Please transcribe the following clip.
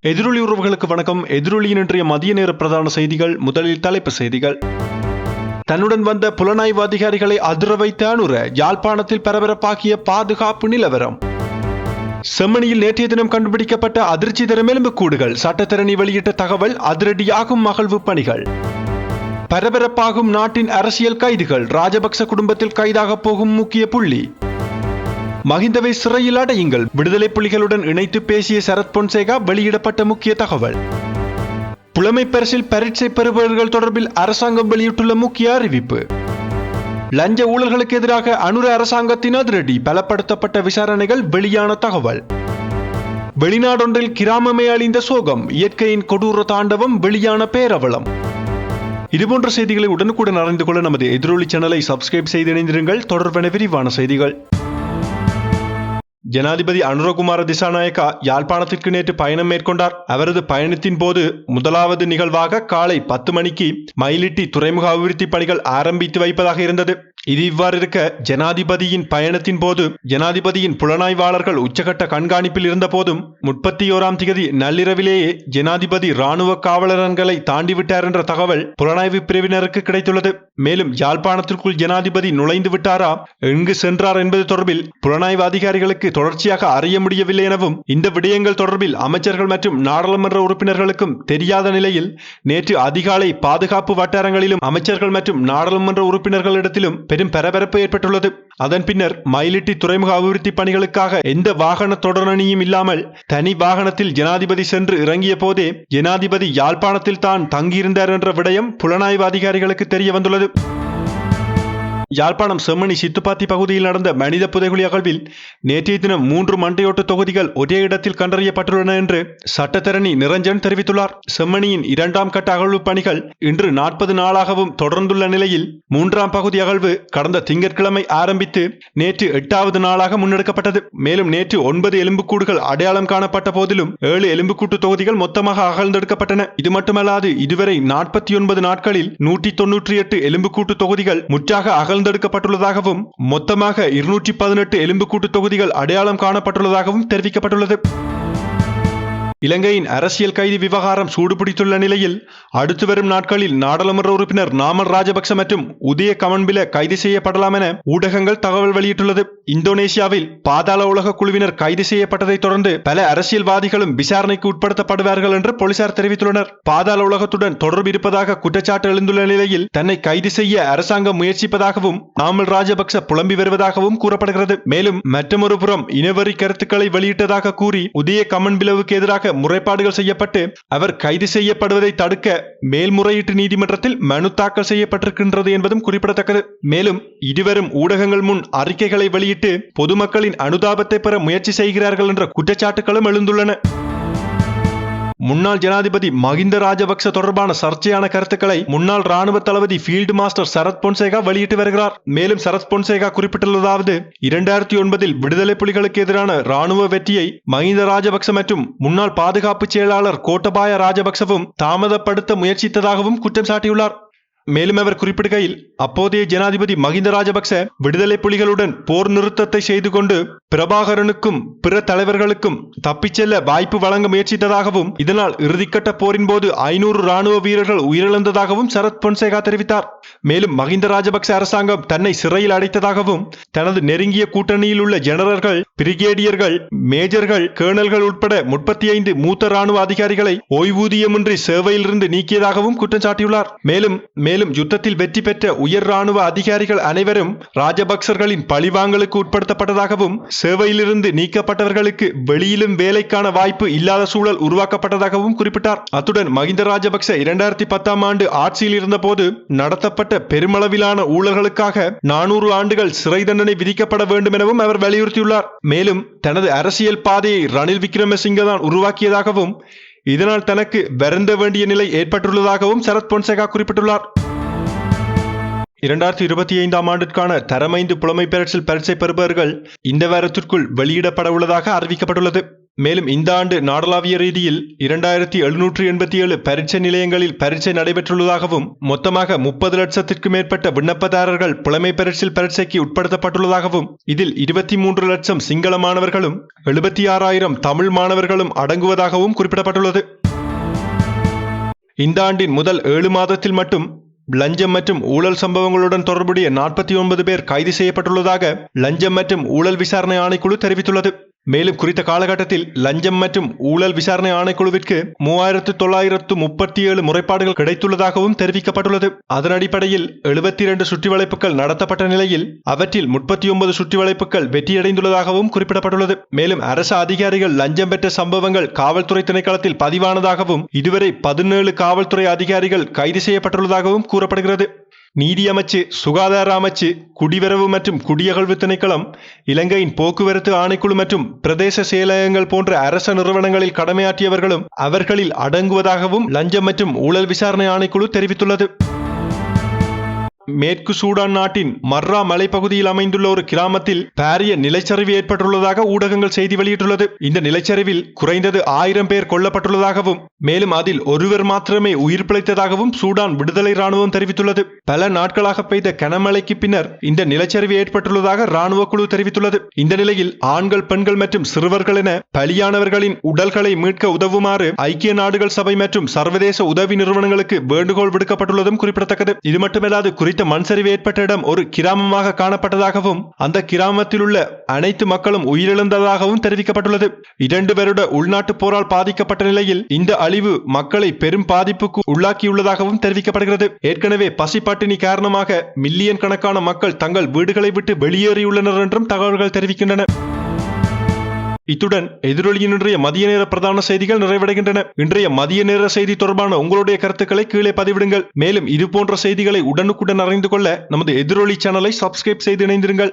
எதிரொலி உறவுகளுக்கு வணக்கம். எதிரொலியின் இன்றைய மதிய நேர பிரதான செய்திகள். முதலில் தலைப்பு செய்திகள். தன்னுடன் வந்த புலனாய்வு அதிகாரிகளை அதிர வைத்த அனுர, யாழ்ப்பாணத்தில் பரபரப்பாகிய பாதுகாப்பு நிலவரம். செம்மணியில் நேற்றைய தினம் கண்டுபிடிக்கப்பட்ட அதிர்ச்சி தரும் எலும்புக்கூடுகள். சட்டத்தரணி வெளியிட்ட தகவல். அதிரடியாகும் அகழ்வு பணிகள். பரபரப்பாகும் நாட்டின் அரசியல் கைதுகள். ராஜபக்ச குடும்பத்தில் கைதாக போகும் முக்கிய புள்ளி. மஹிந்தவை சிறையில் அடையுங்கள். விடுதலை புலிகளுடன் இணைத்து பேசிய சரத் பொன்சேகா. வெளியிடப்பட்ட முக்கிய தகவல். புலமை பரிசில் பரீட்சை பெறுபவர்கள் தொடர்பில் அரசாங்கம் வெளியிட்டுள்ள முக்கிய அறிவிப்பு. லஞ்ச ஊழல்களுக்கு எதிராக அனுர அரசாங்கத்தின் அதிரடி. பலப்படுத்தப்பட்ட விசாரணைகள். வெளியான தகவல். வெளிநாடொன்றில் கிராமமே அழிந்த சோகம். இயற்கையின் கொடூர தாண்டவம். வெளியான பேரவலம். இதுபோன்ற செய்திகளை உடனுக்குடன் அறிந்து கொள்ள நமது எதிரொலி சேனலை சப்ஸ்கிரைப் செய்து இணைந்திருங்கள். தொடர்பான விரிவான செய்திகள். ஜனாதிபதி அனுரகுமார திசாநாயக்கா யாழ்ப்பாணத்திற்கு நேற்று பயணம் மேற்கொண்டார். அவரது பயணத்தின் போது முதலாவது நிகழ்வாக காலை 10 மணிக்கு மயிலிட்டி துறைமுக அபிவிருத்தி பணிகள் ஆரம்பித்து வைப்பதாக இருந்தது. இது இவ்வாறு இருக்க, ஜனாதிபதியின் பயணத்தின் போது ஜனாதிபதியின் புலனாய்வாளர்கள் உச்சகட்ட கண்காணிப்பில் இருந்த போதும் 31ஆம் திகதி நள்ளிரவிலேயே ஜனாதிபதி ராணுவ காவலரன்களை தாண்டிவிட்டார் என்ற தகவல் புலனாய்வு பிரிவினருக்கு கிடைத்துள்ளது. மேலும் யாழ்ப்பாணத்திற்குள் ஜனாதிபதி நுழைந்து விட்டாரா, எங்கு சென்றார் என்பது தொடர்பில் புலனாய்வு அதிகாரிகளுக்கு தொடர்ச்சியாக அறிய முடியவில்லை எனவும், இந்த விடயங்கள் தொடர்பில் அமைச்சர்கள் மற்றும் நாடாளுமன்ற உறுப்பினர்களுக்கும் தெரியாத நிலையில் நேற்று அதிகாலை பாதுகாப்பு வட்டாரங்களிலும் அமைச்சர்கள் மற்றும் நாடாளுமன்ற உறுப்பினர்களிடத்திலும் பெரும் பரபரப்பு ஏற்பட்டுள்ளது. அதன் பின்னர் மயிலிட்டி துறைமுக அபிவிருத்தி பணிகளுக்காக எந்த வாகன தொடரணியும் இல்லாமல் தனி வாகனத்தில் ஜனாதிபதி சென்று இறங்கிய போதே ஜனாதிபதி யாழ்ப்பாணத்தில் தான் தங்கியிருந்தார் என்ற விடயம் புலனாய்வு அதிகாரிகளுக்கு தெரிய வந்துள்ளது. யாழ்ப்பாணம் செம்மணி சித்துப்பாத்தி பகுதியில் நடந்த மனித புதைகுழி அகழ்வில் நேற்றைய தினம் 3 மண்டையோட்டு தொகுதிகள் ஒரே இடத்தில் கண்டறியப்பட்டுள்ளன என்று சட்டத்தரணி நிரஞ்சன் தெரிவித்துள்ளார். செம்மணியின் 2ஆம் கட்ட அகழ்வு பணிகள் இன்று 40 நாளாகவும் தொடர்ந்துள்ள நிலையில் 3ஆம் பகுதி அகழ்வு கடந்த திங்கட்கிழமை ஆரம்பித்து நேற்று 8வது நாளாக முன்னெடுக்கப்பட்டது. மேலும் நேற்று 9 எலும்புக்கூடுகள் அடையாளம் காணப்பட்ட போதிலும் 7 எலும்புக்கூட்டு தொகுதிகள் மொத்தமாக அகழ்ந்தெடுக்கப்பட்டன. இது மட்டுமல்லாது இதுவரை 49 நாட்களில் 198 எலும்புக்கூட்டு தொகுதிகள் முற்றாக அகழ்ந்தெடுக்கப்பட்டுள்ளதாகவும் மொத்தமாக 218 எலும்புக்கூட்டு தொகுதிகள் அடையாளம் காணப்பட்டுள்ளதாகவும் தெரிவிக்கப்பட்டுள்ளது. இலங்கையின் அரசியல் கைது விவகாரம் சூடுபிடித்துள்ள நிலையில் அடுத்து வரும் நாட்களில் நாடாளுமன்ற உறுப்பினர் நாமல் ராஜபக்ச மற்றும் உதய கமன்பில கைது செய்யப்படலாம் என ஊடகங்கள் தகவல் வெளியிட்டுள்ளது. இந்தோனேசியாவில் பாதாள உலக குழுவினர் கைது செய்யப்பட்டதை தொடர்ந்து பல அரசியல்வாதிகளும் விசாரணைக்கு உட்படுத்தப்படுவார்கள் என்று போலீசார் தெரிவித்துள்ளனர். பாதாள உலகத்துடன் தொடர்பு இருப்பதாக குற்றச்சாட்டு எழுந்துள்ள நிலையில் தன்னை கைது செய்ய அரசாங்கம் முயற்சிப்பதாகவும் நாமல் ராஜபக்ச புலம்பி வருவதாகவும் கூறப்படுகிறது. மேலும் மற்றொரு புறம் இனவெறி கருத்துக்களை வெளியிட்டதாக கூறி உதய கமன்பிலவுக்கு எதிராக முறைப்பாடுகள் செய்யப்பட்டு அவர் கைது செய்யப்படுவதை தடுக்க மேல்முறையீட்டு நீதிமன்றத்தில் மனு தாக்கல் செய்யப்பட்டிருக்கின்றது என்பதும் குறிப்பிடத்தக்கது. மேலும் இருவரும் ஊடகங்கள் முன் அறிக்கைகளை வெளியிட்டு பொதுமக்களின் அனுதாபத்தை பெற முயற்சி செய்கிறார்கள் என்ற குற்றச்சாட்டுகளும் எழுந்துள்ளன. முன்னாள் ஜனாதிபதி மஹிந்த ராஜபக்ச தொடர்பான சர்ச்சையான கருத்துக்களை முன்னாள் ராணுவ தளபதி ஃபீல்டு மாஸ்டர் சரத் பொன்சேகா வெளியிட்டு வருகிறார். மேலும் சரத் பொன்சேகா குறிப்பிட்டுள்ளதாவது, 2009 விடுதலை புலிகளுக்கு எதிரான ராணுவ வெற்றியை மஹிந்த ராஜபக்ச மற்றும் முன்னாள் பாதுகாப்பு செயலாளர் கோட்டபாய ராஜபக்சவும் தாமதப்படுத்த முயற்சித்ததாகவும் குற்றம் சாட்டியுள்ளார். மேலும் அவர் குறிப்பிடுகையில், அப்போதைய ஜனாதிபதி மஹிந்த ராஜபக்ச விடுதலை புலிகளுடன் போர் நிறுத்தத்தை செய்து கொண்டு பிரபாகரனுக்கும் பிற தலைவர்களுக்கும் தப்பிச் செல்ல வாய்ப்பு வழங்க முயற்சித்ததாகவும் இதனால் இறுதிக்கட்ட போரின் போது 500 ராணுவ வீரர்கள் உயிரிழந்ததாகவும் சரத் பொன்சேகா தெரிவித்தார். மேலும் மஹிந்த ராஜபக்ச அரசாங்கம் தன்னை சிறையில் அடைத்ததாகவும் தனது நெருங்கிய கூட்டணியில் உள்ள ஜெனரல்கள், பிரிகேடியர்கள், மேஜர்கள், கேர்னல்கள் உட்பட 35 மூத்த ராணுவ அதிகாரிகளை ஓய்வூதியமின்றி சேவையிலிருந்து நீக்கியதாகவும் குற்றம் சாட்டியுள்ளார். மேலும் யுத்தத்தில் வெற்றி பெற்ற உயர் ராணுவ அதிகாரிகள் அனைவரும் ராஜபக்சர்களின் பழிவாங்கலுக்கு உட்படுத்தப்பட்டதாகவும் சேவையிலிருந்து நீக்கப்பட்டவர்களுக்கு வெளியிலும் வேலைக்கான வாய்ப்பு இல்லாத சூழல் உருவாக்கப்பட்டதாகவும் குறிப்பிட்டார். அத்துடன் மஹிந்த ராஜபக்ச 2010ஆம் ஆண்டு ஆட்சியில் இருந்தபோது நடத்தப்பட்ட பெருமளவிலான ஊழல்களுக்காக 400 ஆண்டுகள் சிறை தண்டனை விதிக்கப்பட வேண்டும் எனவும் அவர் வலியுறுத்தியுள்ளார். மேலும் தனது அரசியல் பாதையை ரணில் விக்ரமசிங்க தான் உருவாக்கியதாகவும் இதனால் தனக்கு வருந்த வேண்டிய நிலை ஏற்பட்டுள்ளதாகவும் சரத் பொன்சேகா குறிப்பிட்டுள்ளார். 2025 ஆண்டிற்கான தரம் 5 புலமை பரீட்சில் பரீட்சை பெறுபவர்கள் இந்த வாரத்திற்குள் வெளியிடப்பட உள்ளதாக அறிவிக்கப்பட்டுள்ளது. மேலும் இந்த ஆண்டு நாடளாவிய ரீதியில் 2787 பரீட்சை நிலையங்களில் பரீட்சை நடைபெற்றுள்ளதாகவும் மொத்தமாக 30 லட்சத்திற்கு மேற்பட்ட விண்ணப்பதாரர்கள் புலமை பரீட்சில் பரீட்சைக்கு உட்படுத்தப்பட்டுள்ளதாகவும் இதில் 23 லட்சம் சிங்கள மாணவர்களும் 76,000 தமிழ் மாணவர்களும் அடங்குவதாகவும் குறிப்பிடப்பட்டுள்ளது. இந்த ஆண்டின் முதல் 7 மாதத்தில் மட்டும் லஞ்சம் மற்றும் ஊழல் சம்பவங்களுடன் தொடர்புடைய 49 பேர் கைது செய்யப்பட்டுள்ளதாக லஞ்சம் மற்றும் ஊழல் விசாரணை ஆணைக்குழு தெரிவித்துள்ளது. மேலும் குறித்த காலகட்டத்தில் லஞ்சம் மற்றும் ஊழல் விசாரணை ஆணைக்குழுவிற்கு 3937 முறைப்பாடுகள் கிடைத்துள்ளதாகவும் தெரிவிக்கப்பட்டுள்ளது. அதன் அடிப்படையில் 72 சுற்றிவளைப்புகள் நடத்தப்பட்ட நிலையில் அவற்றில் 39 சுற்றிவளைப்புகள் வெற்றியடைந்துள்ளதாகவும் குறிப்பிடப்பட்டுள்ளது. மேலும் அரசு அதிகாரிகள் லஞ்சம் பெற்ற சம்பவங்கள் காவல்துறை திணைக்களத்தில் பதிவானதாகவும் இதுவரை 17 காவல்துறை அதிகாரிகள் கைது செய்யப்பட்டுள்ளதாகவும் கூறப்படுகிறது. நீதி அமைச்சு, சுகாதார அமைச்சு, குடிவரவு மற்றும் குடியகழ்வு திணைக்களம், இலங்கையின் போக்குவரத்து ஆணைக்குழு மற்றும் பிரதேச செயலகங்கள் போன்ற அரச நிறுவனங்களில் கடமையாற்றியவர்களும் அவர்களில் அடங்குவதாகவும் லஞ்சம் மற்றும் ஊழல் விசாரணை ஆணைக்குழு தெரிவித்துள்ளது. மேற்கு சூடான் நாட்டின் மர்ரா மலைப்பகுதியில் அமைந்துள்ள ஒரு கிராமத்தில் பாரிய நிலச்சரிவு ஏற்பட்டுள்ளதாக ஊடகங்கள் செய்தி வெளியிட்டுள்ளது. இந்த நிலச்சரிவில் குறைந்தது 1000 பேர் கொல்லப்பட்டுள்ளதாகவும் மேலும் அதில் ஒருவர் மாத்திரமே உயிர் பிழைத்ததாகவும் சூடான் விடுதலை ராணுவம் தெரிவித்துள்ளது. பல நாட்களாக பெய்த கனமழைக்கு பின்னர் இந்த நிலச்சரிவு ஏற்பட்டுள்ளதாக ராணுவ குழு தெரிவித்துள்ளது. இந்த நிலையில் ஆண்கள், பெண்கள் மற்றும் சிறுவர்கள் என பலியானவர்களின் உடல்களை மீட்க உதவுமாறு ஐக்கிய நாடுகள் சபை மற்றும் சர்வதேச உதவி நிறுவனங்களுக்கு வேண்டுகோள் விடுக்கப்பட்டுள்ளதும் குறிப்பிடத்தக்கது. இது மட்டுமல்லாது குறித்த மண்சரிவு ஏற்பட்ட இடம் ஒரு கிராமமாக காணப்பட்டதாகவும் அந்த கிராமத்தில் உள்ள அனைத்து மக்களும் உயிரிழந்ததாகவும் தெரிவிக்கப்பட்டுள்ளது. 2 வருட உள்நாட்டு போரால் பாதிக்கப்பட்ட நிலையில் இந்த அழிவு மக்களை பெரும் பாதிப்புக்கு உள்ளாக்கியுள்ளதாகவும் தெரிவிக்கப்படுகிறது. ஏற்கனவே பசிப்பட்டினி காரணமாக மில்லியன் கணக்கான மக்கள் தங்கள் வீடுகளை விட்டு வெளியேறியுள்ளனர் என்றும் தகவல்கள் தெரிவிக்கின்றன. இத்துடன் எதிரொலியின் இன்றைய மதிய நேர பிரதான செய்திகள் நிறைவடைகின்றன. இன்றைய மதிய நேர செய்தி தொடர்பான உங்களுடைய கருத்துக்களை கீழே பதிவிடுங்கள். மேலும் இது போன்ற செய்திகளை உடனுக்குடன் அறிந்து கொள்ள நமது எதிரொலி சேனலை சப்ஸ்கிரைப் செய்து இணைந்திருங்கள்.